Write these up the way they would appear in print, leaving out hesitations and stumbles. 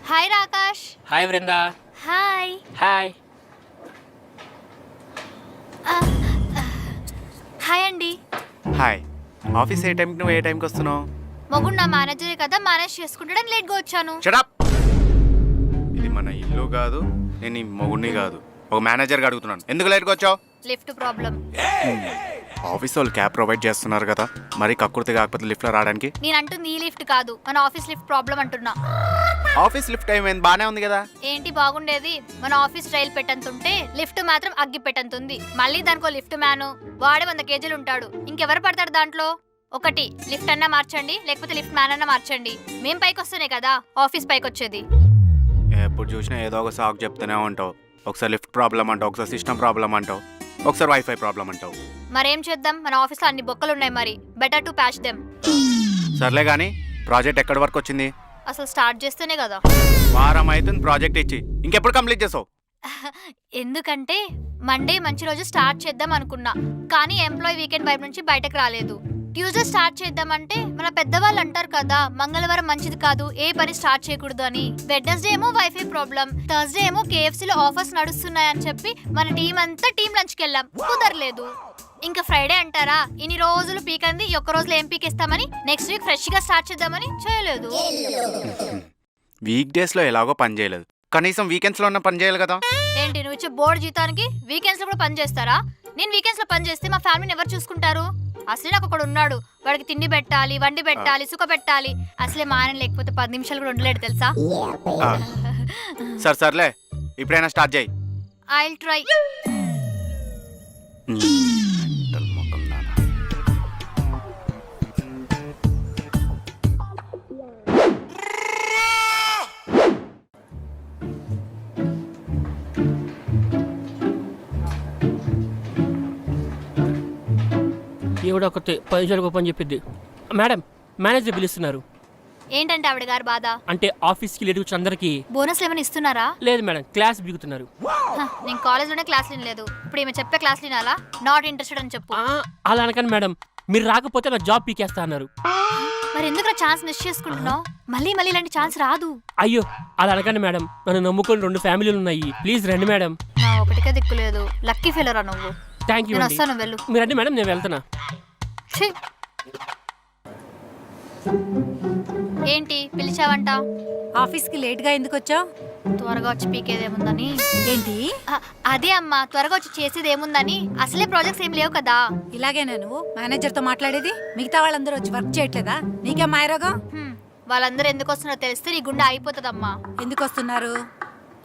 Hi Rakash. Hi Vrinda. Hi. Hi. Hi అండి. Hi. Office ఏ టైంకి నువ్వు ఏ టైంకి వస్తున్నావు? మొగుడు నా మేనేజరే కదా, మేనేజ్ చేసుకుంటాడని లేట్గా వచ్చాను. షటప్. ఇది మన ఇల్లు కాదు, నేను ఈ మొగుడిని కాదు, ఒక మేనేజర్గా అడుగుతున్నాను. ఎందుకు లేట్గా వచ్చావు? Lift problem. ఆఫీస్ వాళ్ళు క్యాబ్ ప్రొవైడ్ చేస్తున్నారు కదా, మరి కక్కుర్తి కాకపోతే లిఫ్ట్లో రావడానికి? నేను అంటుంది ఈ లిఫ్ట్ కాదు, మన ఆఫీస్ లిఫ్ట్ ప్రాబ్లం అంటున్నా. ఆఫీస్ లిఫ్ట్ ఏమైంది? బానే ఉంది కదా. ఏంటి బాగుండేది? మన ఆఫీస్ రైలు పెట్టంతుంటే లిఫ్ట్ మాత్రం అగ్గి పెట్టంతుంది. మళ్ళీ దానికో లిఫ్ట్ మ్యాను వాడే 100 కేజీలు ఉంటాడు. ఇంకెవరు పడతాడు దాంట్లో? ఒకటి లిఫ్ట్ అన్నా మార్చండి, లేకపోతే లిఫ్ట్ మ్యాన్ అన్నా మార్చండి. మేం పైకి వస్తేనే కదా ఆఫీస్ పైకి వచ్చేది. ఎప్పుడు చూసినా ఏదో ఒక సాకు చెప్తూనే ఉంటావు. ఒకసారి లిఫ్ట్ ప్రాబ్లం అంటావు, ఒకసారి సిస్టమ్ ప్రాబ్లం అంటావు, ఒకసారి వైఫై ప్రాబ్లం అంటావు. మరేం చేద్దాం, మన ఆఫీస్లో అన్ని బొక్కలు ఉన్నాయి. మరి బెటర్ టు ప్యాచ్ దెమ్. సర్లే కానీ ప్రాజెక్ట్ ఎక్కడి వరకు వచ్చింది? అసలు స్టార్ట్ చేస్తేనే కదా. వారం అవుతుంది ప్రాజెక్ట్ ఇచ్చి, ఇంకెప్పుడు కంప్లీట్ చేసావు? ఎందుకంటే మండే మంచి రోజు స్టార్ట్ చేద్దాం అనుకున్నా, కానీ ఎంప్లాయీ వీకెండ్ వైపు నుంచి బయటకు రాలేదు. ట్యూస్డే స్టార్ట్ చేద్దామంటే మన పెద్దవాళ్ళు అంటారు కదా, మంగళవారం మంచిది కాదు, ఏ పని స్టార్ట్ చేయకూడదు అని. వెడ్నెస్డే ఏమో వైఫై ప్రాబ్లం, థర్స్డే ఏమో కేఎఫ్సీలో ఆఫర్స్ నడుస్తున్నాయని చెప్పి మన టీం అంతా టీం లంచ్కి వెళ్ళాం, కుదరలేదు. ఇంకా ఫ్రైడే అంటారా, ఇన్ని రోజులు పీకంది ఈ ఒక్క రోజులో ఏం పీకేస్తామని నెక్స్ట్ వీక్ ఫ్రెష్ గా స్టార్ట్ చేద్దామని చేయలేదు. వీక్ డేస్ లో ఎలాగో పని చేయలేదు, కనీసం వీకెండ్స్ లో ఉన్న పని చేయాలి కదా. ఏంటి నువ్వు ఇచ్చే బోర్డు జీతానికి వీకెండ్స్ లో కూడా పని చేస్తారా? నేను వీకెండ్స్ లో పని చేస్తే మా ఫ్యామిలీని ఎవరు చూసుకుంటారు? అసలే నాకు ఒకడు ఉన్నాడు, వాడికి తిండి పెట్టాలి, వండి పెట్టాలి, సుఖ పెట్టాలి. అసలే మా ఆయన లేకపోతే 10 నిమిషాలు కూడా ఉండలేడు తెలుసా. సర్లే ఇప్పుడైనా స్టార్ట్ చేయి. I will try. ఈవిడ ఒక 10 నిమిషాలకు పని చెప్పింది. మేడం, మేనేజర్ పిలుస్తున్నారు. ఏంటంటే ఆవిడ గారు బాధ? అంటే ఆఫీస్కి లేట్ వచ్చి అందరికి బోనస్ ఏమైనా ఇస్తున్నారా? లేదు మేడం, క్లాస్ బిగుతున్నారు. నేను కాలేజ్లోనే క్లాస్ వినలేదు, ఇప్పుడు ఈమె చెప్పే క్లాస్ వినాలా? నాట్ ఇంట్రెస్టెడ్ అని చెప్పు. అలా అనకండి మేడం, మీరు రాకపోతే నా జాబ్ పీకేస్తా అన్నారు. మరి ఎందుకు ఛాన్స్ మిస్ చేసుకుంటున్నావు? మళ్ళీ ఇలాంటి ఛాన్స్ రాదు. అయ్యో అలా అనకండి మేడం, నన్ను నమ్ముకొని 2 ఫ్యామిలీలు ఉన్నాయి, ప్లీజ్ రండి మేడం. నా ఒకటికే దిక్కులేదు, లక్కీ ఫెయిలరా నువ్వు. Thank you. నేను వస్తాను, వెళ్ళు. మీరు రండి మేడం, నేను వెళ్తున్నా. ఏంటి పిలిచావంట? ఆఫీస్కి లేట్గా ఎందుకు వచ్చావు? త్వరగా వచ్చి పీకేదేముందని. ఏంటి? అదే అమ్మా, త్వరగా వచ్చి చేసేది ఏముందని. అసలే ప్రాజెక్ట్స్ ఏం లేవు కదా. ఇలాగేనా నువ్వు మేనేజర్తో మాట్లాడేది? మిగతా వాళ్ళందరూ వచ్చి వర్క్ చేయట్లేదా? నీకే మాయరోగం? వాళ్ళందరూ ఎందుకు వస్తున్నారో తెలిస్తే నీ గుండె అయిపోతుందమ్మా. ఎందుకు వస్తున్నారు?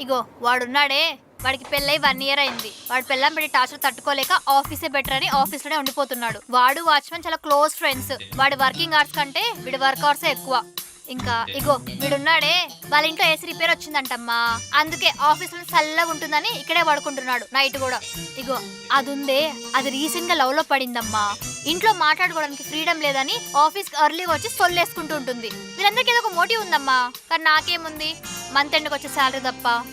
ఇగో వాడున్నాడే, వాడికి పెళ్ళై 1 ఇయర్ అయింది. వాడు పెళ్ళం పెట్టి టార్చర్ తట్టుకోలేక ఆఫీసే బెటర్ అని ఆఫీస్ లోనే ఉండిపోతున్నాడు. వాడు వాచ్మెన్ చాలా క్లోజ్ ఫ్రెండ్స్. వాడి వర్కింగ్ అవర్స్ కంటే వీడి వర్క్ అవర్స్ ఎక్కువ. ఇంకా ఇగో వీడున్నాడే, వాళ్ళ ఇంట్లో ఏసీ రిపేర్ వచ్చిందంటమ్మా, అందుకే ఆఫీస్ లో చల్లగా ఉంటుందని ఇక్కడే పడుకుంటున్నాడు నైట్ కూడా. ఇగో అది ఉందే, అది రీసెంట్ గా లవ్ లో పడిందమ్మా. ఇంట్లో మాట్లాడుకోవడానికి ఫ్రీడమ్ లేదని ఆఫీస్ ఎర్లీగా వచ్చి సొల్లేసుకుంటూ ఉంటుంది. వీళ్ళందరికీ ఏదో ఒక మోటివ్ ఉందమ్మా, కానీ నాకేముంది, మంత్ ఎండ్కి వచ్చే శాలరీ తప్ప.